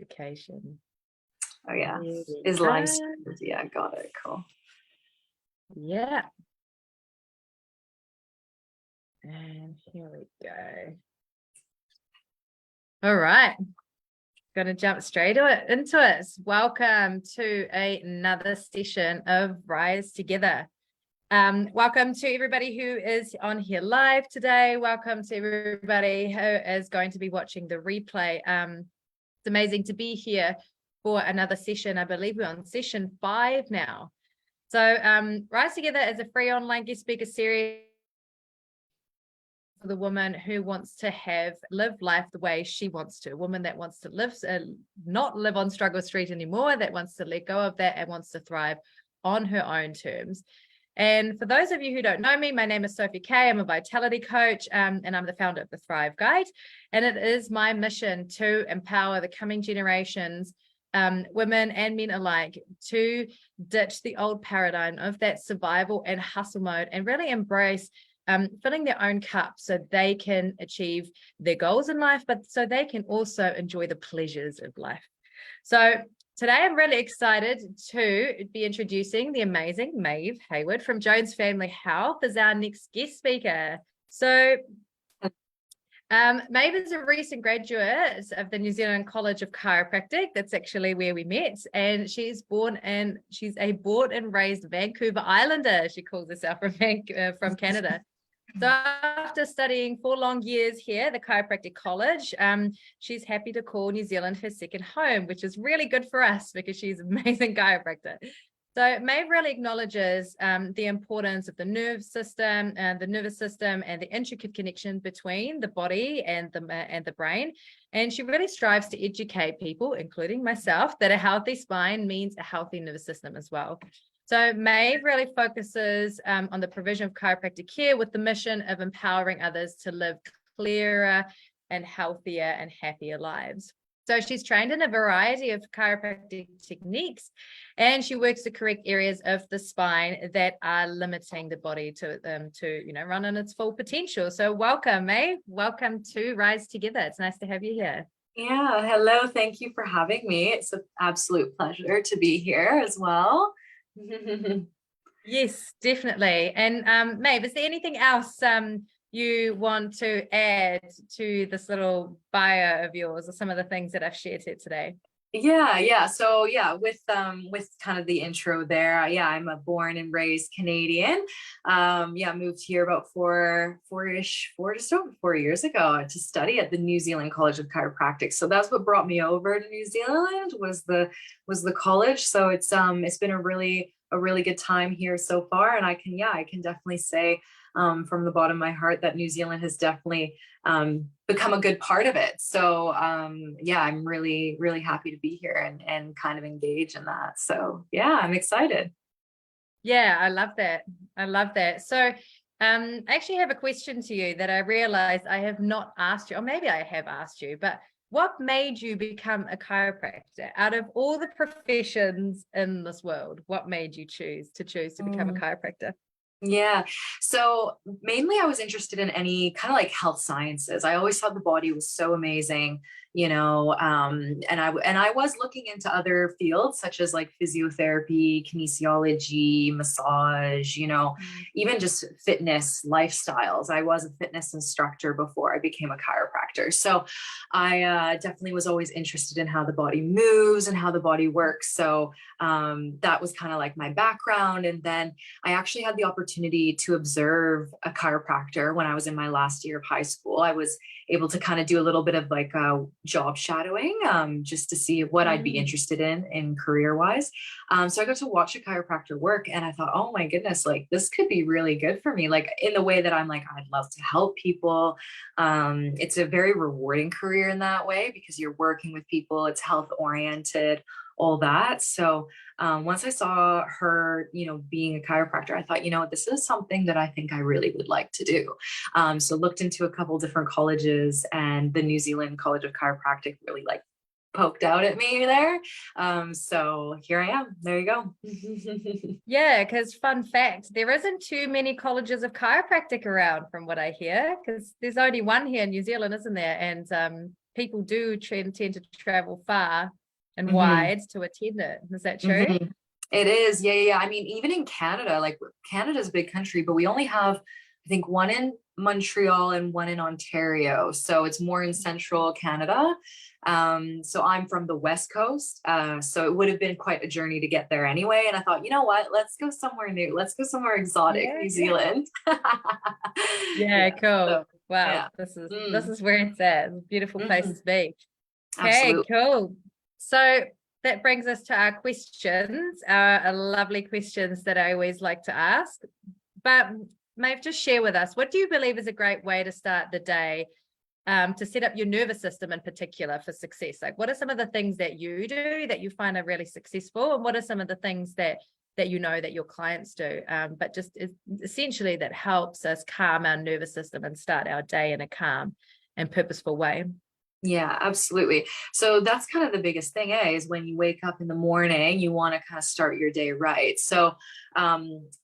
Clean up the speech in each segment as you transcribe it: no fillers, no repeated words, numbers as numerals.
certification. Oh yeah, is licensed. Yeah, got it. Cool. Yeah. And here we go. All right. Going to jump straight into it. Welcome to another session of Rise Together. Welcome to everybody who is on here live today. Welcome to everybody who is going to be watching the replay. It's amazing to be here for another session. I believe we're on session 5 now. So Rise Together is a free online guest speaker series for the woman who wants to live life the way she wants to, a woman that wants to live, not live on struggle street anymore, that wants to let go of that and wants to thrive on her own terms. And for those of you who don't know me, my name is Sophie K. I'm a vitality coach, and I'm the founder of the Thrive Guide. And it is my mission to empower the coming generations, women and men alike, to ditch the old paradigm of that survival and hustle mode and really embrace filling their own cup so they can achieve their goals in life, but so they can also enjoy the pleasures of life. So today I'm really excited to be introducing the amazing Maeve Hayward from Jones Family Health as our next guest speaker. So Maeve is a recent graduate of the New Zealand College of Chiropractic. That's actually where we met. And she's a born and raised Vancouver Islander. She calls herself from Canada. So after studying 4 long years here at the Chiropractic College, she's happy to call New Zealand her second home, which is really good for us because she's an amazing chiropractor. So Maeve really acknowledges the importance of the nervous system and the intricate connection between the body and the brain. And she really strives to educate people, including myself, that a healthy spine means a healthy nervous system as well. So Maeve really focuses on the provision of chiropractic care with the mission of empowering others to live clearer and healthier and happier lives. So she's trained in a variety of chiropractic techniques, and she works to correct areas of the spine that are limiting the body to run on its full potential. So welcome, Maeve. Welcome to Rise Together. It's nice to have you here. Yeah, hello. Thank you for having me. It's an absolute pleasure to be here as well. Yes, definitely. And Maeve, is there anything else you want to add to this little bio of yours or some of the things that I've shared here today? Yeah. So with kind of the intro there, I'm a born and raised Canadian. Moved here about just over 4 years ago to study at the New Zealand College of Chiropractic. So that's what brought me over to New Zealand was the college. So it's been a really good time here so far, and I can definitely say from the bottom of my heart that New Zealand has definitely become a good part of it. So I'm really happy to be here and kind of engage in that. So yeah, I'm excited. Yeah, I love that. So I actually have a question to you that I realized I have not asked you, or maybe I have asked you, but what made you become a chiropractor? Out of all the professions in this world, what made you choose to become a chiropractor? Yeah. So mainly I was interested in any kind of like health sciences. I always thought the body was so amazing, and I was looking into other fields such as like physiotherapy, kinesiology, massage, even just fitness lifestyles. I was a fitness instructor before I became a chiropractor. So I definitely was always interested in how the body moves and how the body works. So that was kind of like my background. And then I actually had the opportunity to observe a chiropractor when I was in my last year of high school. I was able to kind of do a little bit of like job shadowing just to see what I'd be interested in career wise. So I got to watch a chiropractor work, and I thought, oh my goodness, like this could be really good for me. Like in the way that I'm like, I'd love to help people. It's a very rewarding career in that way because you're working with people. It's health oriented, all that. So once I saw her, being a chiropractor, I thought, this is something that I think I really would like to do. So looked into a couple different colleges, and the New Zealand College of Chiropractic really like poked out at me there. So here I am. There you go. Yeah, because fun fact, there isn't too many colleges of chiropractic around from what I hear, because there's only one here in New Zealand, isn't there? And people do tend to travel far and wide to attend it. Is that true? It is. Yeah. I mean, even in Canada, like Canada's a big country, but we only have, I think, one in Montreal and one in Ontario. So it's more in central Canada. So I'm from the West Coast. So it would have been quite a journey to get there anyway. And I thought, you know what, let's go somewhere new. Let's go somewhere exotic, New Zealand. Yeah, cool. So, wow. This is where it's at. It's a beautiful place to be. Okay, Absolutely. cool. So that brings us to our questions, our lovely questions that I always like to ask. But Maeve, just share with us, what do you believe is a great way to start the day, to set up your nervous system in particular for success? Like, what are some of the things that you do that you find are really successful? And what are some of the things that you know that your clients do, but just essentially that helps us calm our nervous system and start our day in a calm and purposeful way? Yeah, absolutely. So that's kind of the biggest thing, is when you wake up in the morning, you want to kind of start your day right. So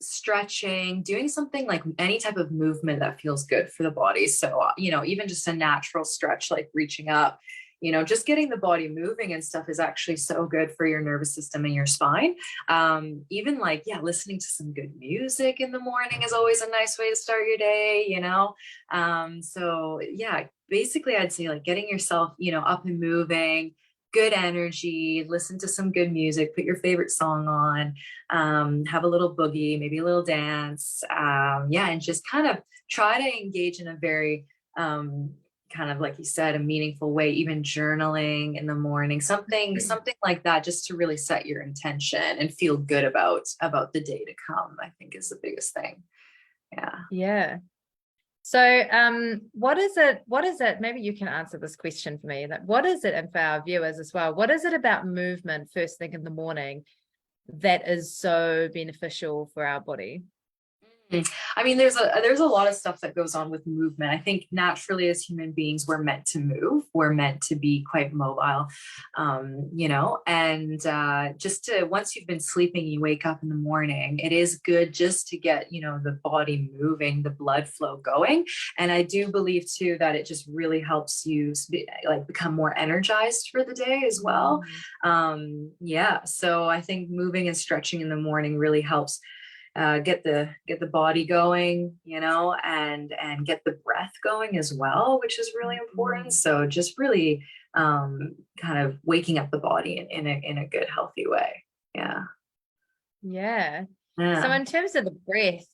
stretching, doing something like any type of movement that feels good for the body. So, even just a natural stretch, like reaching up, just getting the body moving and stuff is actually so good for your nervous system and your spine. Even like, listening to some good music in the morning is always a nice way to start your day, So yeah, basically I'd say like getting yourself, up and moving, good energy, listen to some good music, put your favorite song on, have a little boogie, maybe a little dance. And just kind of try to engage in a very, kind of like you said, a meaningful way, even journaling in the morning, something like that, just to really set your intention and feel good about the day to come, I think is the biggest thing. Yeah. So what is it, maybe you can answer this question for me, that what is it, and for our viewers as well, what is it about movement first thing in the morning that is so beneficial for our body? I mean, there's a lot of stuff that goes on with movement. I think naturally as human beings, we're meant to move. We're meant to be quite mobile, and just to, once you've been sleeping, you wake up in the morning, it is good just to get, the body moving, the blood flow going. And I do believe too, that it just really helps you become more energized for the day as well. So I think moving and stretching in the morning really helps get the body going, and get the breath going as well, which is really important. So just really kind of waking up the body in a good, healthy way. Yeah. So in terms of the breath,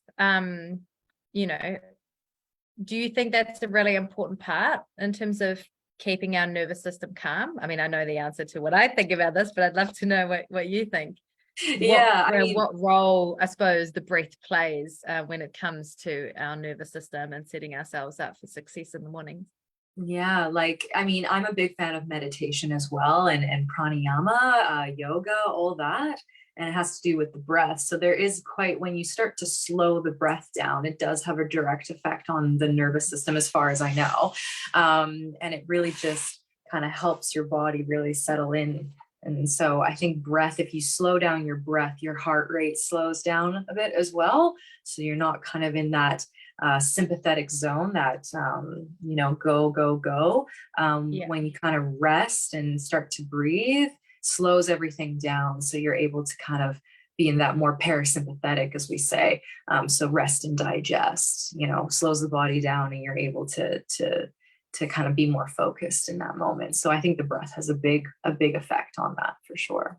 do you think that's a really important part in terms of keeping our nervous system calm? I mean, I know the answer to what I think about this, but I'd love to know what you think. What role, I suppose, the breath plays when it comes to our nervous system and setting ourselves up for success in the mornings. I'm a big fan of meditation as well, and pranayama, yoga, all that. And it has to do with the breath. So there is when you start to slow the breath down, it does have a direct effect on the nervous system, as far as I know. And it really just kind of helps your body really settle in. And so I think breath, if you slow down your breath, your heart rate slows down a bit as well. So you're not kind of in that sympathetic zone that, go, go, go. When you kind of rest and start to breathe, slows everything down. So you're able to kind of be in that more parasympathetic, as we say. So rest and digest, slows the body down, and you're able to kind of be more focused in that moment. So I think the breath has a big effect on that, for sure.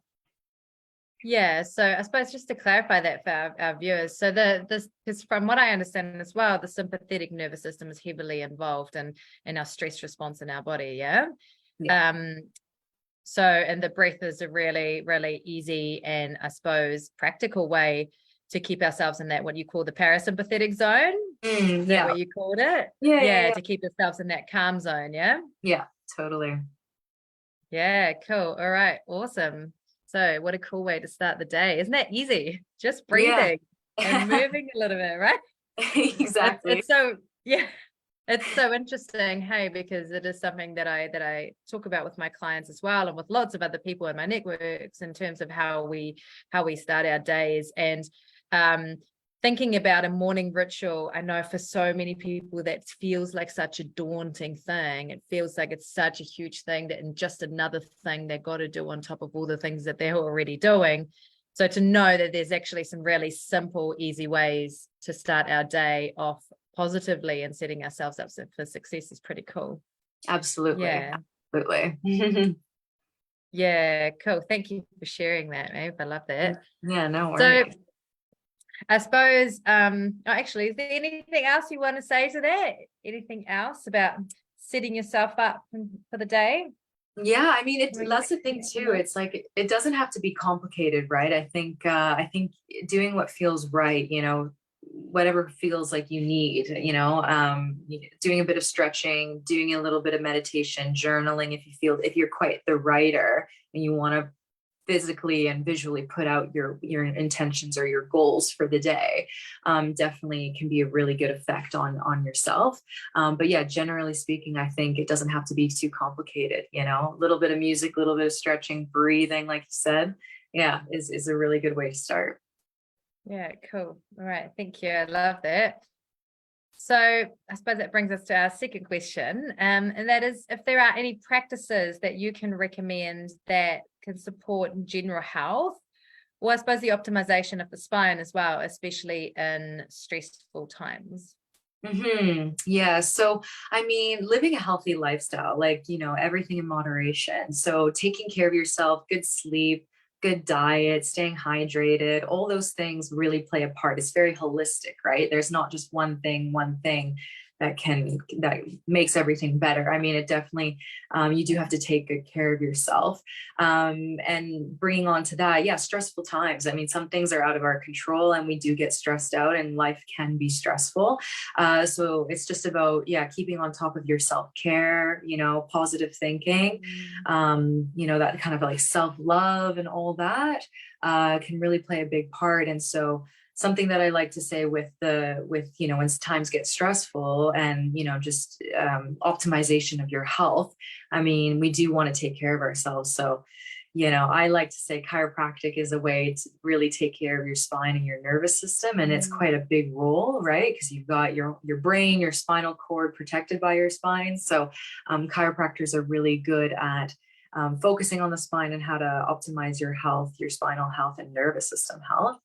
Yeah. So I suppose just to clarify that for our viewers, so because from what I understand as well, the sympathetic nervous system is heavily involved in our stress response in our body. Yeah. So, and the breath is a really, really easy and, I suppose, practical way to keep ourselves in that, what you call the parasympathetic zone. Is that what you called it? Yeah, to keep ourselves in that calm zone. Yeah, totally. Yeah, cool. All right, awesome. So what a cool way to start the day. Isn't that easy? Just breathing and moving a little bit, right? Exactly. It's so interesting, hey, because it is something that I talk about with my clients as well, and with lots of other people in my networks, in terms of how we start our days. And thinking about a morning ritual, I know for so many people that feels like such a daunting thing. It feels like it's such a huge thing that, and just another thing they've got to do on top of all the things that they're already doing. So to know that there's actually some really simple, easy ways to start our day off positively and setting ourselves up for success is pretty cool. Absolutely. Yeah. Absolutely. Yeah, cool. Thank you for sharing that, Maeve. I love that. Yeah, no So worries. I suppose, actually, is there anything else you want to say to that? Anything else about setting yourself up for the day? Yeah, I mean, What do you that's the thing too. It's like it doesn't have to be complicated, right? I think doing what feels right, you know, whatever feels like you need, you know, doing a bit of stretching, doing a little bit of meditation, journaling if you're quite the writer and you want to physically and visually put out your intentions or your goals for the day, definitely can be a really good effect on yourself. But yeah, generally speaking, I think it doesn't have to be too complicated. You know, a little bit of music, a little bit of stretching, breathing, like you said, yeah, is a really good way to start. Yeah, cool. All right, thank you. I love that. So I suppose that brings us to our second question, and that is if there are any practices that you can recommend that can support general health, or I suppose the optimization of the spine as well, especially in stressful times. Yeah. So, I mean, living a healthy lifestyle, like, you know, everything in moderation. So, taking care of yourself, good sleep, good diet, staying hydrated, all those things really play a part. It's very holistic, right? There's not just one thing that makes everything better. I mean, it definitely, you do have to take good care of yourself. And bringing on to that, yeah, stressful times. I mean, some things are out of our control and we do get stressed out and life can be stressful. So it's just about, yeah, keeping on top of your self-care, you know, positive thinking, you know, that kind of like self-love and all that can really play a big part. And so something that I like to say with you know, when times get stressful and, you know, just optimization of your health, I mean, we do want to take care of ourselves. So, you know, I like to say chiropractic is a way to really take care of your spine and your nervous system. And it's quite a big role, right? Because you've got your brain, your spinal cord protected by your spine. So chiropractors are really good at focusing on the spine and how to optimize your health, your spinal health and nervous system health.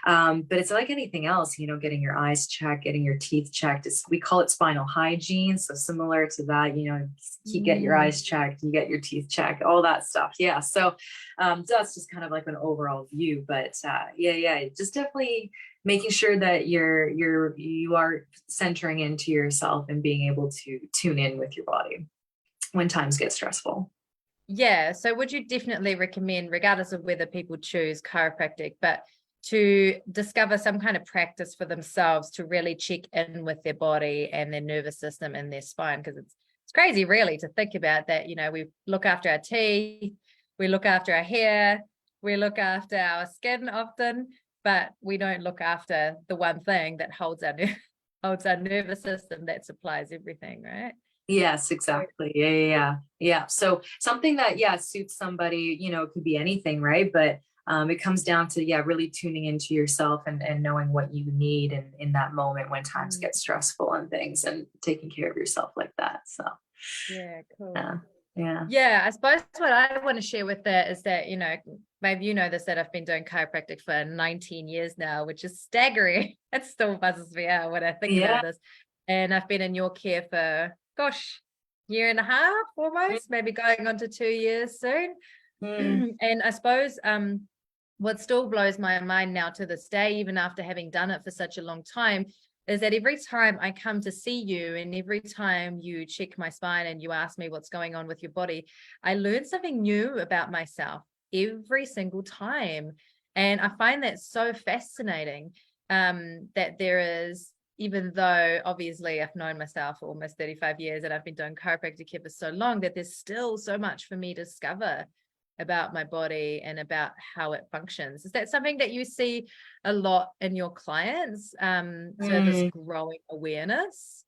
But it's like anything else, you know, getting your eyes checked, getting your teeth checked. We call it spinal hygiene. So similar to that, you know, you get your eyes checked, you get your teeth checked, all that stuff. Yeah. So that's just kind of like an overall view. But yeah, just definitely making sure that you are centering into yourself and being able to tune in with your body when times get stressful. Yeah. So would you definitely recommend, regardless of whether people choose chiropractic, but to discover some kind of practice for themselves to really check in with their body and their nervous system and their spine? Because it's crazy really to think about that. You know, we look after our teeth, we look after our hair, we look after our skin often, but we don't look after the one thing that holds holds our nervous system, that supplies everything, right? Yes, exactly. Yeah. So something that, yeah, suits somebody, you know, it could be anything, right? But it comes down to, yeah, really tuning into yourself and knowing what you need in that moment when times get stressful and things and taking care of yourself like that. So, Yeah, cool. yeah. Yeah. Yeah, I suppose what I want to share with that is that, you know, maybe you know this, that I've been doing chiropractic for 19 years now, which is staggering. It still buzzes me out when I think about this. And I've been in your care for, gosh, year and a half almost, maybe going on to 2 years soon. And I suppose what still blows my mind now to this day, even after having done it for such a long time, is that every time I come to see you and every time you check my spine and you ask me what's going on with your body, I learn something new about myself every single time. And I find that so fascinating, that there is, even though obviously I've known myself for almost 35 years and I've been doing chiropractic care for so long, that there's still so much for me to discover about my body and about how it functions. Is that something that you see a lot in your clients? So this growing awareness?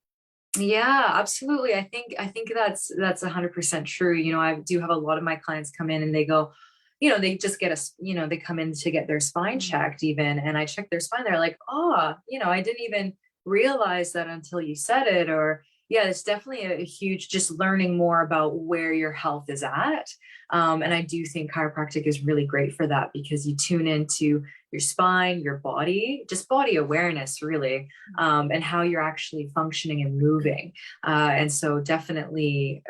Yeah, absolutely. I think that's 100% true. You know, I do have a lot of my clients come in and they go, they just get they come in to get their spine checked even. And I checked their spine. They're like, oh, I didn't even realize that until you said it. Or yeah, it's definitely a huge, just learning more about where your health is at. And I do think chiropractic is really great for that, because you tune into your spine, your body, just body awareness, really, and how you're actually functioning and moving. And so definitely,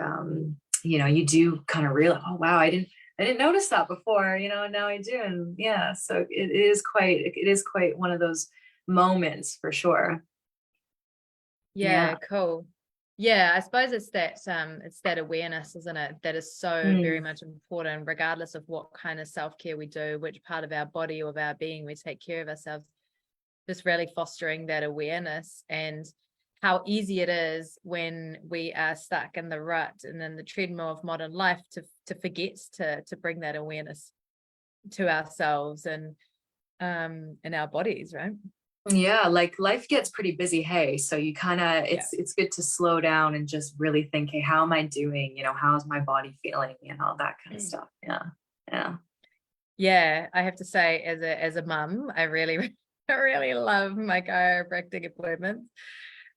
you do kind of realize, oh, wow, I didn't notice that before, and now I do. And yeah, so it is quite one of those moments for sure. Yeah, cool. Yeah, I suppose it's that awareness, isn't it? That is so very much important, regardless of what kind of self-care we do, which part of our body or of our being we take care of ourselves. Just really fostering that awareness, and how easy it is when we are stuck in the rut and in the treadmill of modern life to forget to bring that awareness to ourselves and in our bodies, right? Yeah, like life gets pretty busy, hey. So you kind of it's good to slow down and just really think, hey, how am I doing? How's my body feeling? That kind of stuff. Yeah. Yeah. Yeah, I have to say, as a mum, I really I really love my chiropractic appointments,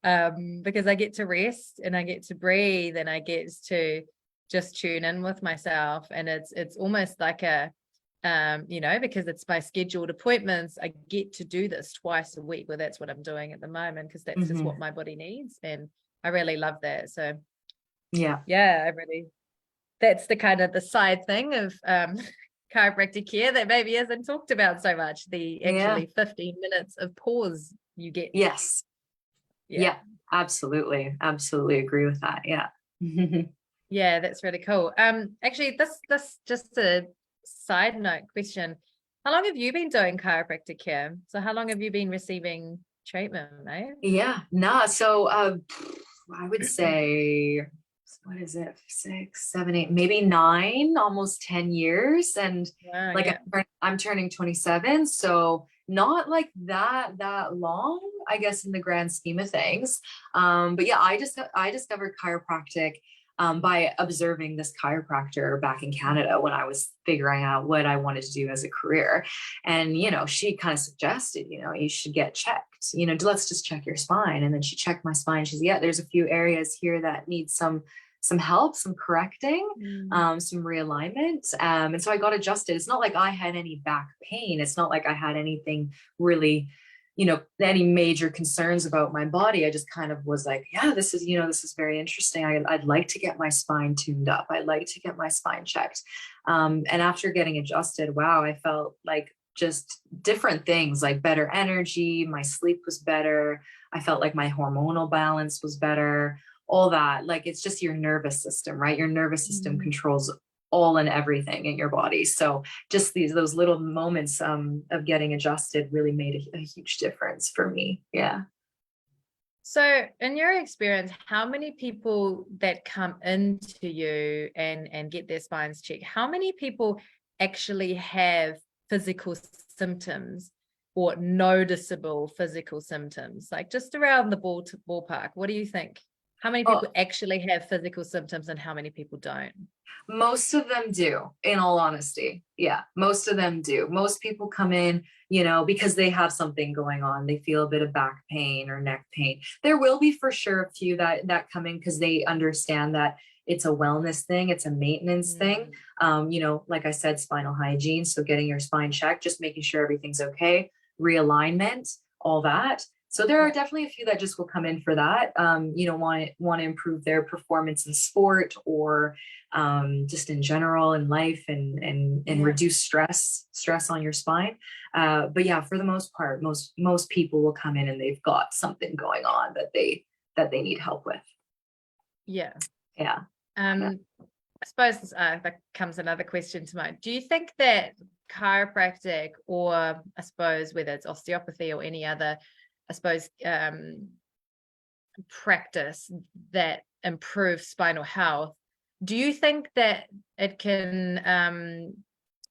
because I get to rest and I get to breathe and I get to just tune in with myself, and it's almost like a because it's my scheduled appointments, I get to do this twice a week. Well, that's what I'm doing at the moment, because that's just what my body needs, and I really love that. So yeah, that's the kind of the side thing of chiropractic care that maybe isn't talked about so much, the actually 15 minutes of pause you get. Yes. Yeah, absolutely agree with that. Yeah. Yeah, that's really cool. Actually, this just a side note question. How long have you been doing chiropractic care? So how long have you been receiving treatment, mate? Yeah, nah. So I would say, what is it? 6, 7, 8, maybe 9, almost 10 years. And Wow, like I'm turning 27, so not like that long, I guess, in the grand scheme of things. But yeah, I discovered chiropractic by observing this chiropractor back in Canada when I was figuring out what I wanted to do as a career. And, she kind of suggested, you should get checked, let's just check your spine. And then she checked my spine. She's, yeah, there's a few areas here that need some help, some correcting, some realignment. And so I got adjusted. It's not like I had any back pain. It's not like I had anything really, any major concerns about my body. I just kind of was like, yeah, this is very interesting. I'd like to get my spine tuned up. I'd like to get my spine checked. And after getting adjusted, wow, I felt like just different things, like better energy. My sleep was better. I felt like my hormonal balance was better, all that. Like, it's just your nervous system, right? Your nervous system controls all and everything in your body. So just those little moments of getting adjusted really made a huge difference for me. Yeah. So in your experience, how many people that come into you and get their spines checked, how many people actually have physical symptoms or noticeable physical symptoms, like just around the ballpark? What do you think? How many people actually have physical symptoms and how many people don't? Most of them do, in all honesty. Yeah, most of them do. Most people come in, because they have something going on. They feel a bit of back pain or neck pain. There will be for sure a few that come in because they understand that it's a wellness thing, it's a maintenance thing. Like I said, spinal hygiene. So getting your spine checked, just making sure everything's okay, realignment, all that. So there are definitely a few that just will come in for that, want to improve their performance in sport or just in general in life and reduce stress on your spine. But yeah, for the most part, most people will come in and they've got something going on that they need help with. Yeah. Yeah. I suppose that comes another question to mind. Do you think that chiropractic, or I suppose whether it's osteopathy or any other, I suppose, practice that improves spinal health, do you think that it can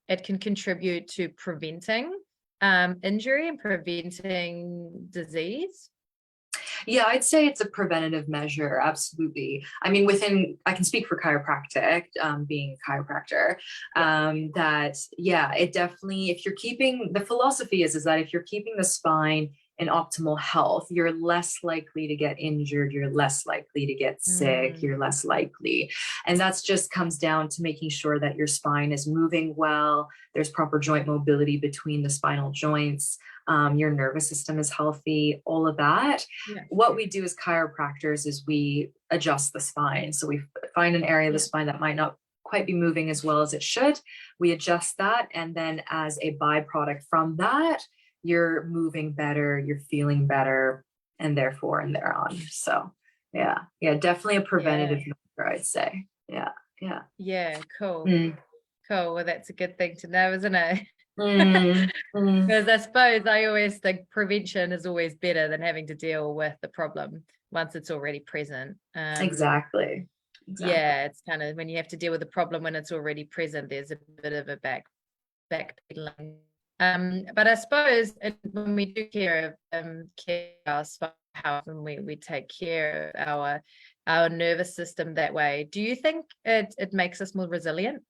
contribute to preventing injury and preventing disease? Yeah, I'd say it's a preventative measure. Absolutely. I mean, I can speak for chiropractic, being a chiropractor, Yeah. that, yeah, it definitely, if you're keeping, the philosophy is that if you're keeping the spine in optimal health, you're less likely to get injured, you're less likely to get sick, Mm, you're less likely. And that's just comes down to making sure that your spine is moving well, there's proper joint mobility between the spinal joints, your nervous system is healthy, all of that. yeah. What we do as chiropractors is we adjust the spine. So we find an area of the Yeah. spine that might not quite be moving as well as it should. We adjust that. And then as a byproduct from that, you're moving better, you're feeling better, and therefore and thereon. So yeah, definitely a Yeah. preventative measure, I'd say. Yeah, yeah. Yeah. Cool. Mm, Cool. Well, that's a good thing to know, isn't it? mm, mm. Because I suppose I always think prevention is always better than having to deal with the problem once it's already present. Exactly. Exactly. Yeah, it's kind of when you have to deal with the problem when it's already present, there's a bit of a backpedaling. But I suppose when we do care our spine health and we take care of our nervous system that way, do you think it makes us more resilient?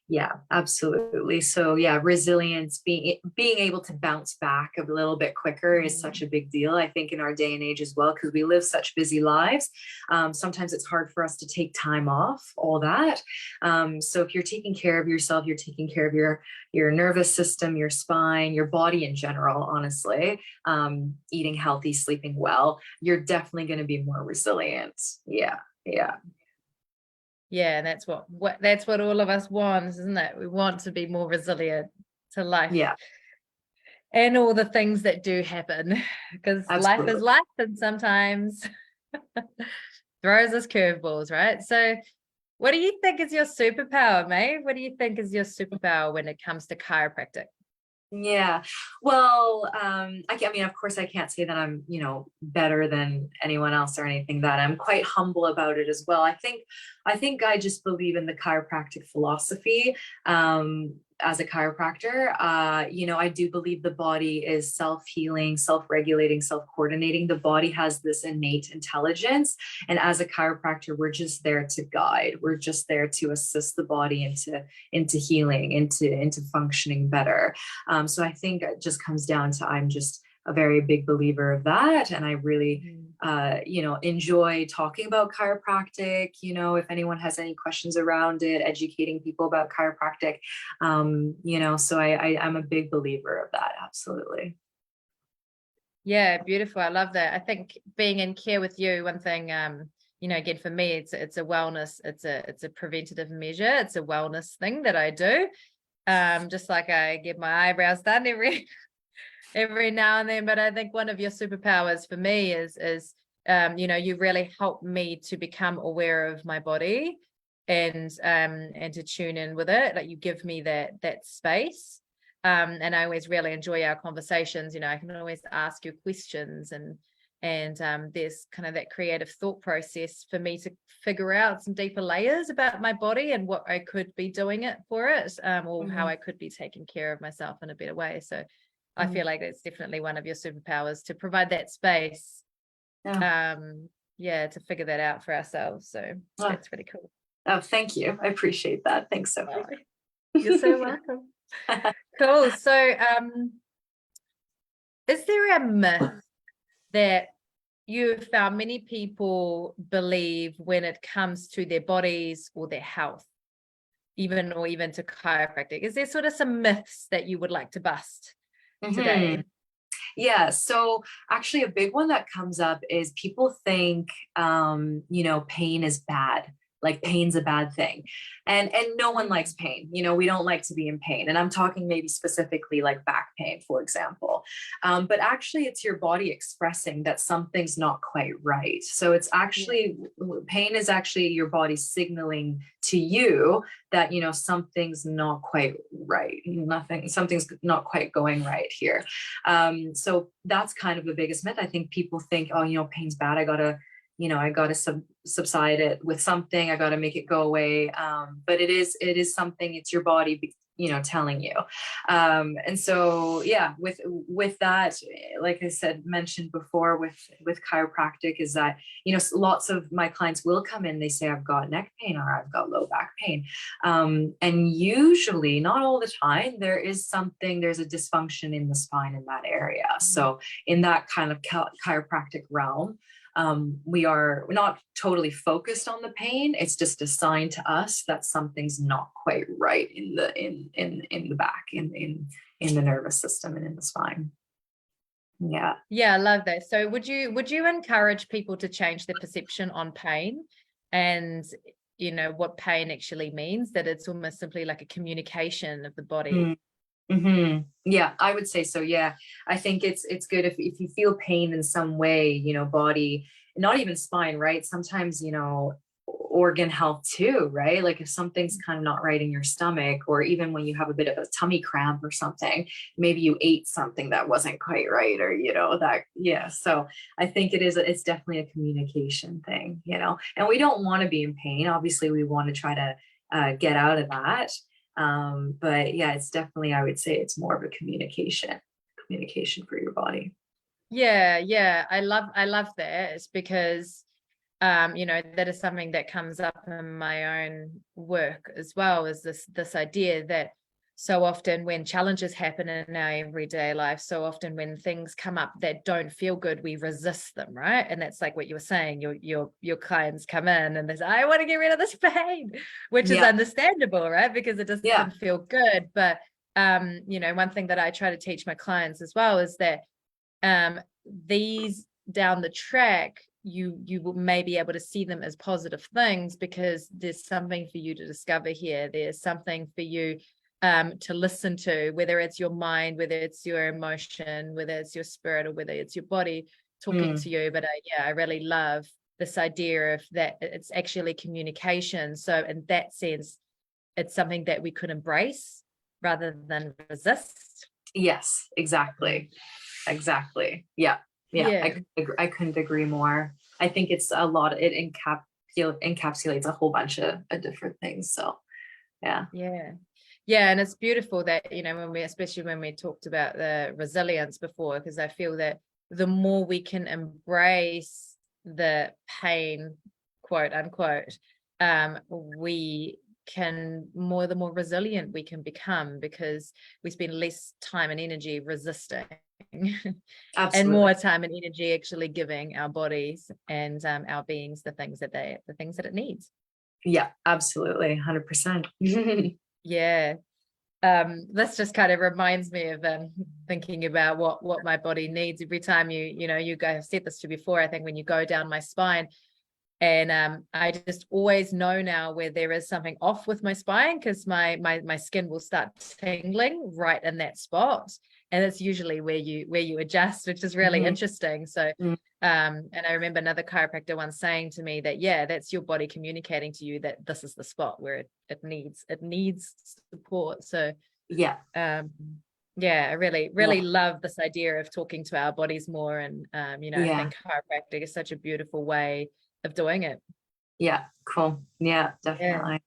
Yeah, absolutely. So yeah, resilience, being able to bounce back a little bit quicker is such a big deal, I think, in our day and age as well, because we live such busy lives. Sometimes it's hard for us to take time off, all that. So if you're taking care of yourself, you're taking care of your nervous system, your spine, your body in general, honestly, eating healthy, sleeping well, you're definitely going to be more resilient. Yeah, yeah, Yeah, and that's what all of us want, isn't it? We want to be more resilient to life yeah, and all the things that do happen, because life is absolutely. life, and sometimes throws us curveballs, right? So, what do you think is your superpower, Maeve? What do you think is your superpower when it comes to chiropractic? Yeah. Well, I mean, of course, I can't say that I'm, better than anyone else or anything that I'm quite humble about it as well. I think I just believe in the chiropractic philosophy. As a chiropractor, I do believe the body is self-healing, self-regulating, self-coordinating. The body has this innate intelligence. And as a chiropractor, we're just there to guide. We're just there to assist the body into healing, into functioning better. So I think it just comes down to I'm just a very big believer of that. And I really, enjoy talking about chiropractic. If anyone has any questions around it, educating people about chiropractic, so I'm a big believer of that. Absolutely. Yeah, beautiful. I love that. I think being in care with you, one thing, again, for me, it's a wellness, it's a preventative measure. It's a wellness thing that I do. Just like I get my eyebrows done every now and then. But I think one of your superpowers for me is you really help me to become aware of my body and to tune in with it. Like you give me that space. And I always really enjoy our conversations. I can always ask you questions, and there's kind of that creative thought process for me to figure out some deeper layers about my body and what I could be doing it for it, or how Mhm. I could be taking care of myself in a better way. So I Mhm. feel like it's definitely one of your superpowers to provide that space, Yeah. to figure that out for ourselves. So Oh, that's really cool. oh, thank you. I appreciate that. Thanks, Oh, Sophie. you're so welcome. Cool. So is there a myth that you found many people believe when it comes to their bodies or their health, even to chiropractic? Is there sort of some myths that you would like to bust Mhm. today? Yeah. So actually a big one that comes up is people think, pain is bad. Like pain's a bad thing. And no one likes pain. We don't like to be in pain. And I'm talking maybe specifically like back pain, for example. But actually it's your body expressing that something's not quite right. So it's Yeah. actually pain is actually your body signaling to you that, something's not quite right. Something's not quite going right here. So that's kind of the biggest myth. I think people think, oh, pain's bad. I gotta subside it with something. I gotta make it go away. But it is something. It's your body telling you. And so, yeah, with that, like I said, mentioned before with chiropractic, is that, lots of my clients will come in, they say, I've got neck pain or I've got low back pain. And usually, not all the time, there's a dysfunction in the spine in that area. So in that kind of chiropractic realm, we're not totally focused on the pain. It's just a sign to us that something's not quite right in the back, in the nervous system and in the spine. Yeah, I love that. So would you encourage people to change their perception on pain, and what pain actually means, that it's almost simply like a communication of the body? Mm-hmm. Yeah, I would say so. Yeah, I think it's good if you feel pain in some way, body, not even spine, right? Sometimes, organ health too, right? Like if something's kind of not right in your stomach, or even when you have a bit of a tummy cramp or something, maybe you ate something that wasn't quite right, or that, yeah. So I think it's definitely a communication thing, and we don't want to be in pain. Obviously, we want to try to get out of that. But yeah, it's definitely, I would say it's more of a communication for your body. Yeah. I love that. It's because, that is something that comes up in my own work as well, is this idea that so often when challenges happen in our everyday life, so often when things come up that don't feel good, we resist them, right? And that's like what you were saying, your clients come in and they say, I want to get rid of this pain, which is understandable, right? Because it doesn't feel good. But one thing that I try to teach my clients as well is that these down the track, you may be able to see them as positive things, because there's something for you to discover here. There's something for you to listen to, whether it's your mind, whether it's your emotion, whether it's your spirit, or whether it's your body talking to you. But I really love this idea of that it's actually communication. So in that sense, it's something that we could embrace rather than resist. Yes, exactly. Yeah. I couldn't agree more. I think it's a lot. It encapsulates a whole bunch of different things. So yeah, and it's beautiful that especially when we talked about the resilience before, because I feel that the more we can embrace the pain, quote unquote, we can the more resilient we can become, because we spend less time and energy resisting and more time and energy actually giving our bodies and our beings the things that it needs. Yeah, absolutely. 100%. Yeah. This just kind of reminds me of thinking about what my body needs every time you guys have said this to before, I think, when you go down my spine. And I just always know now where there is something off with my spine, because my skin will start tingling right in that spot, and it's usually where you adjust, which is really interesting. So and I remember another chiropractor once saying to me that that's your body communicating to you that this is the spot where it needs support. So I really love this idea of talking to our bodies more, and I think chiropractic is such a beautiful way of doing it. Yeah, cool. Yeah, definitely.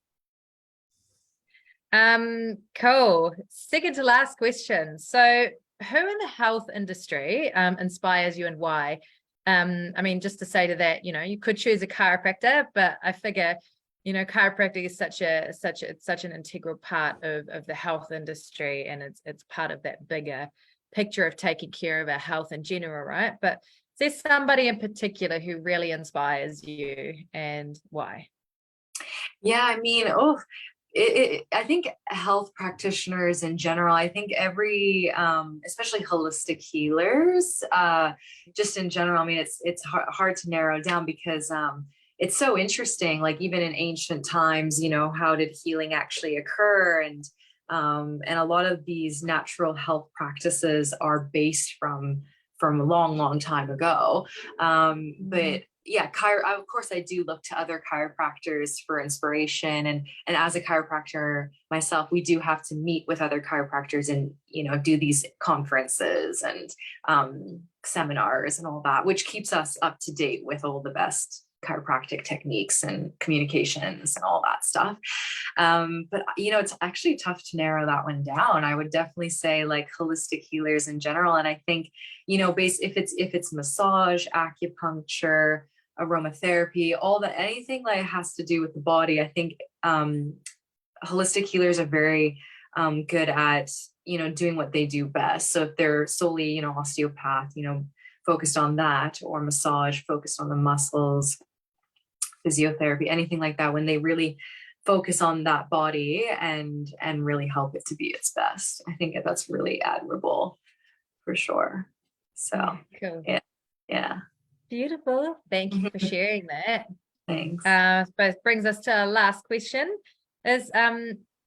Cool. Second to last question. So who in the health industry inspires you, and why? I mean, just to say to that, you could choose a chiropractor, but I figure chiropractic is such an integral part of the health industry, and it's part of that bigger picture of taking care of our health in general, right? But is there somebody in particular who really inspires you, and why? Yeah, I mean, I think health practitioners in general, I think every, especially holistic healers, just in general, I mean, it's hard to narrow down, because it's so interesting. Like even in ancient times, how did healing actually occur? And a lot of these natural health practices are based from a long time ago. But yeah, of course I do look to other chiropractors for inspiration, and as a chiropractor myself, we do have to meet with other chiropractors and do these conferences and seminars and all that, which keeps us up to date with all the best chiropractic techniques and communications and all that stuff. But it's actually tough to narrow that one down. I would definitely say like holistic healers in general. And I think, if it's massage, acupuncture, aromatherapy, all that, anything that has to do with the body, I think holistic healers are very good at, doing what they do best. So if they're solely, osteopath, focused on that, or massage focused on the muscles, physiotherapy, anything like that, when they really focus on that body and really help it to be its best, I think that's really admirable for sure. So Cool. yeah. Beautiful. Thank you for sharing that. Thanks. But it brings us to our last question is,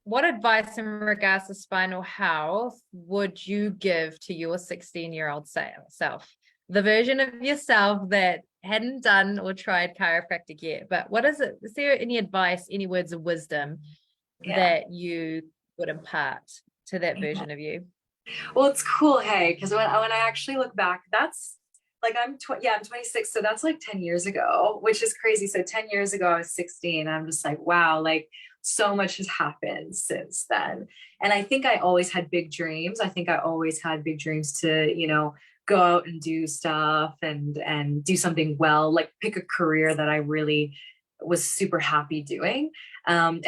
what advice in regards to spinal health would you give to your 16-year-old self, the version of yourself that hadn't done or tried chiropractic yet? But what is it? Is there any advice, any words of wisdom that you would impart to that version of you? Well, it's cool, hey, because when I actually look back, that's like I'm 26, so that's like 10 years ago, which is crazy. So 10 years ago, I was 16. I'm just like, wow, like so much has happened since then. And I think I always had big dreams. I think I always had big dreams to, go out and do stuff and do something well, like pick a career that I really was super happy doing. So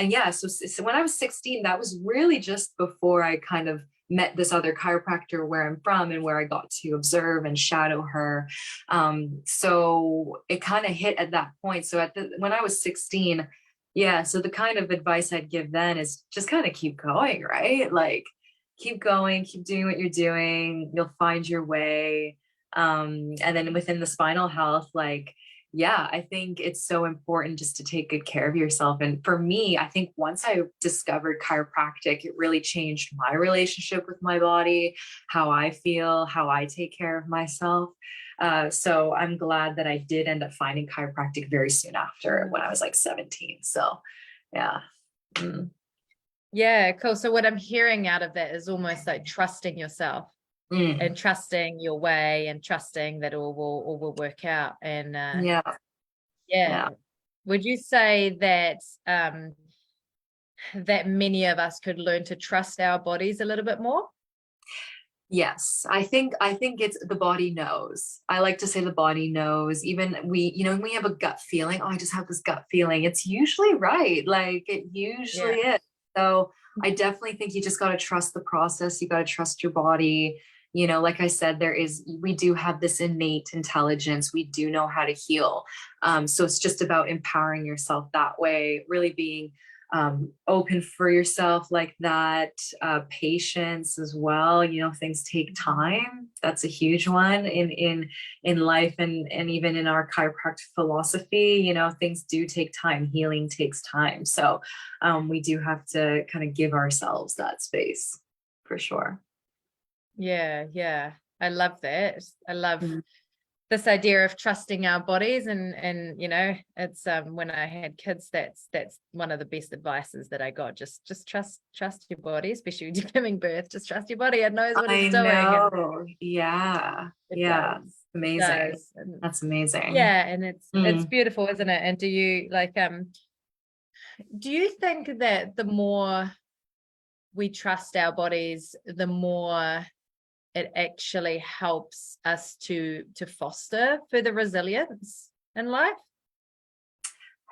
when I was 16, that was really just before I kind of met this other chiropractor where I'm from and where I got to observe and shadow her. So it kind of hit at that point. So when I was 16, so the kind of advice I'd give then is just kind of keep going, right? Like keep going, keep doing what you're doing. You'll find your way. And then within the spinal health, I think it's so important just to take good care of yourself. And for me, I think once I discovered chiropractic, it really changed my relationship with my body, how I feel, how I take care of myself. So I'm glad that I did end up finding chiropractic very soon after, when I was like 17. So yeah. Yeah, cool. So what I'm hearing out of that is almost like trusting yourself and trusting your way and trusting that all will work out. And would you say that that many of us could learn to trust our bodies a little bit more? Yes, I think it's the body knows. I like to say the body knows. Even we have a gut feeling. Oh, I just have this gut feeling. It's usually right. Like it usually is. So I definitely think you just got to trust the process. You got to trust your body. Like I said, we do have this innate intelligence. We do know how to heal. So it's just about empowering yourself that way, really being open for yourself like that, patience as well. Things take time. That's a huge one in life, and even in our chiropractic philosophy, things do take time. Healing takes time. So we do have to kind of give ourselves that space for sure. Yeah. I love that. I love this idea of trusting our bodies, and it's when I had kids, that's one of the best advices that I got. Just trust your body, especially when you're giving birth. Just trust your body. It knows what it's doing. Know. Yeah. Amazing. That's amazing. Yeah, and it's beautiful, isn't it? And do you do you think that the more we trust our bodies, the more it actually helps us to foster further resilience in life?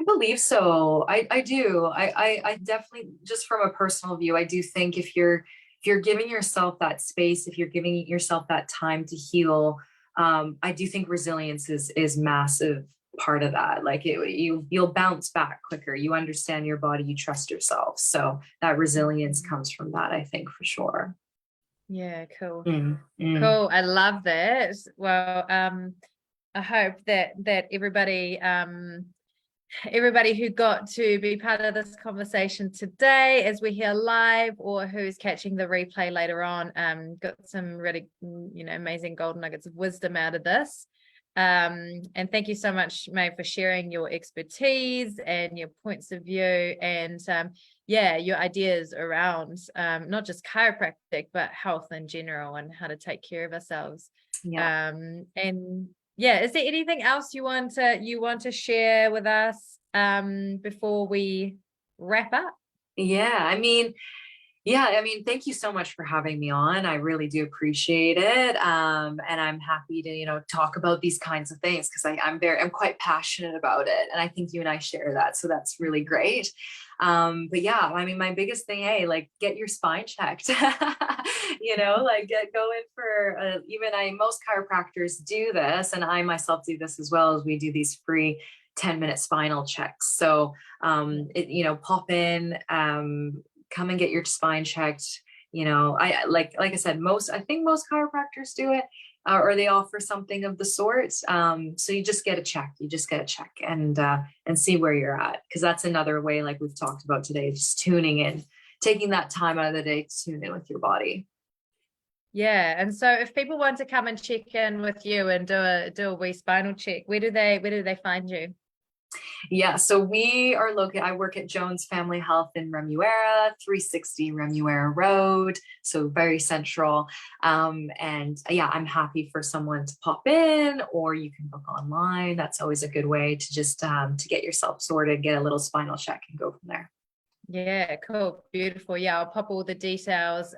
I believe so. I do. I definitely, just from a personal view, I do think if you're giving yourself that space, if you're giving yourself that time to heal, I do think resilience is massive part of that. Like you'll bounce back quicker. You understand your body, you trust yourself. So that resilience comes from that, I think, for sure. Yeah, cool. Cool. I love that. Well, I hope that everybody who got to be part of this conversation today, as we're here live, or who's catching the replay later on, got some really amazing golden nuggets of wisdom out of this. And thank you so much, Maeve, for sharing your expertise and your points of view, and your ideas around not just chiropractic but health in general and how to take care of ourselves. And Yeah, is there anything else you want to share with us before we wrap up? Yeah, thank you so much for having me on. I really do appreciate it. And I'm happy to, talk about these kinds of things because I'm quite passionate about it. And I think you and I share that. So that's really great. But yeah, my biggest thing, hey, like get your spine checked, like go in for, most chiropractors do this. And I myself do this as well, as we do these free 10-minute spinal checks. So, pop in, come and get your spine checked. I like I said, I think most chiropractors do it, or they offer something of the sort. So you just get a check. You just get a check and see where you're at, because that's another way, like we've talked about today, just tuning in, taking that time out of the day to tune in with your body. Yeah, and so if people want to come and check in with you and do a wee spinal check, where do they find you? Yeah, so we are located, I work at Jones Family Health in Remuera, 360 Remuera Road, so very central. And yeah, I'm happy for someone to pop in, or you can book online. That's always a good way to just to get yourself sorted, get a little spinal check and go from there. Yeah, cool, beautiful. Yeah, I'll pop all the details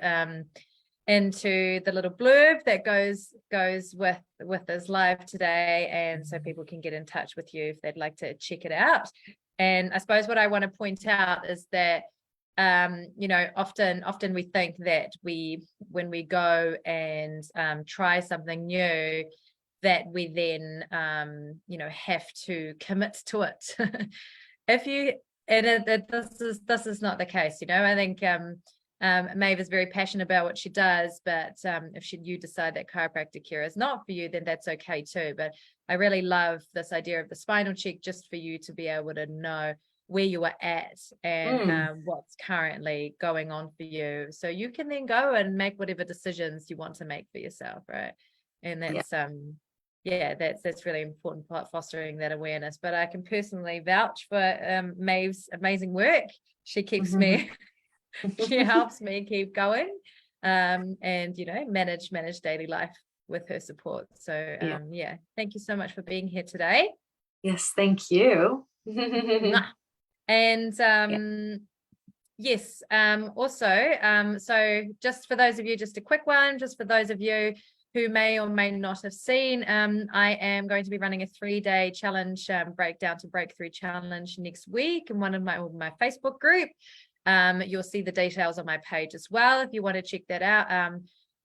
into the little blurb that goes with this live today, and so people can get in touch with you if they'd like to check it out. And I suppose what I want to point out is that often we think that when we go and try something new, that we then have to commit to it. If you this is not the case. I think Maeve is very passionate about what she does, but if you decide that chiropractic care is not for you, then that's okay too. But I really love this idea of the spinal check, just for you to be able to know where you are at and what's currently going on for you, so you can then go and make whatever decisions you want to make for yourself, right? And that's that's really important, part fostering that awareness. But I can personally vouch for Maeve's amazing work. She keeps me she helps me keep going, and manage daily life with her support. So thank you so much for being here today. Yes, thank you. And yes, also so just for those of you, just a quick one, just for those of you who may or may not have seen, I am going to be running a 3-day challenge, breakdown to breakthrough challenge next week in one of my Facebook group. You'll see the details on my page as well if you want to check that out.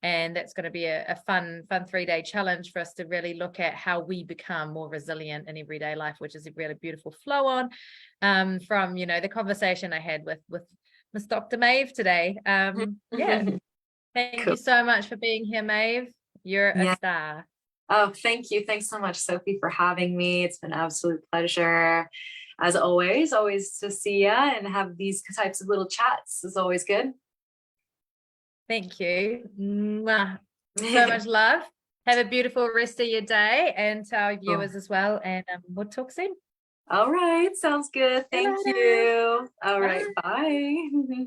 And that's going to be a fun 3-day challenge for us to really look at how we become more resilient in everyday life, which is a really beautiful flow on from the conversation I had with Miss Dr Maeve today. Thank Cool. you so much for being here, Maeve. You're a star. Oh, thank you. Thanks so much, Sophie, for having me. It's been an absolute pleasure. As always to see you and have these types of little chats is always good. Thank you. So much love. Have a beautiful rest of your day, and to our viewers as well. And we'll talk soon. All right. Sounds good. Thank you. All right. Bye.